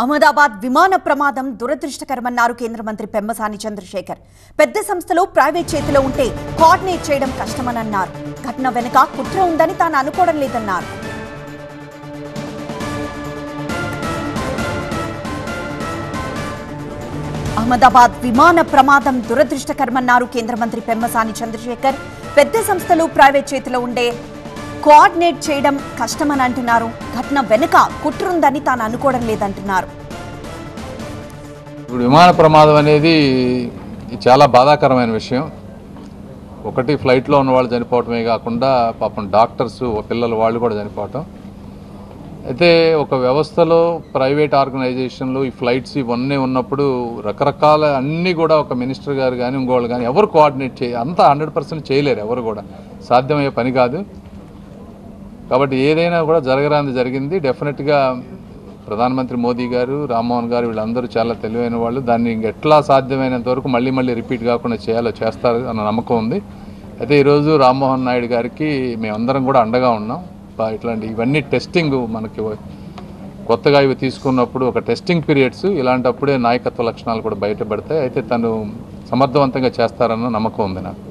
అహ్మదాబాద్ విమాన ప్రమాదం దురదృష్టకరమన్నారు కేంద్ర మంత్రి పెమ్మసాని చంద్రశేఖర్. పెద్ద సంస్థలు ప్రైవేట్ చేతిలో ఉంటే కోఆర్డినేట్ చేయడం కష్టమన్నారు. ఘటన వెనుక కుట్ర ఉందని తాను అనుకోవడం లేదన్నారు. అహ్మదాబాద్ విమాన ప్రమాదం దురదృష్టకరమన్నారు కేంద్ర మంత్రి పెమ్మసాని చంద్రశేఖర్. పెద్ద సంస్థలు ప్రైవేట్ చేతిలో ఉండే కోఆర్డినేట్ చేయడం కష్టమని అంటున్నారు. ఘటన వెనుక కుట్రుందని తాను అనుకోవడం లేదంటున్నారు. ఇప్పుడు విమాన ప్రమాదం అనేది చాలా బాధాకరమైన విషయం. ఒకటి ఫ్లైట్లో ఉన్న వాళ్ళు చనిపోవటమే కాకుండా పాపం డాక్టర్స్ పిల్లలు వాళ్ళు కూడా చనిపోవటం. అయితే ఒక వ్యవస్థలో ప్రైవేట్ ఆర్గనైజేషన్లు ఈ ఫ్లైట్స్ ఇవన్నీ ఉన్నప్పుడు రకరకాల అన్నీ కూడా ఒక మినిస్టర్ గారు కానీ ఇంకోళ్ళు కానీ ఎవరు కోఆర్డినేట్ అంతా 100% చేయలేరు, ఎవరు కూడా సాధ్యమయ్యే పని కాదు. కాబట్టి ఏదైనా కూడా జరగరాంది జరిగింది. డెఫినెట్గా ప్రధానమంత్రి మోదీ గారు, రామ్మోహన్ గారు వీళ్ళందరూ చాలా తెలివైన వాళ్ళు. దాన్ని ఎట్లా సాధ్యమైనంత వరకు మళ్ళీ రిపీట్ కాకుండా చేస్తారు అన్న నమ్మకం ఉంది. అయితే ఈరోజు రామ్మోహన్ నాయుడు గారికి మేమందరం కూడా అండగా ఉన్నాం. ఇవన్నీ టెస్టింగ్ మనకి కొత్తగా ఇవి తీసుకున్నప్పుడు ఒక టెస్టింగ్ పీరియడ్స్, ఇలాంటప్పుడే నాయకత్వ లక్షణాలు కూడా బయటపడతాయి. అయితే తను సమర్థవంతంగా చేస్తారన్న నమ్మకం ఉంది నాకు.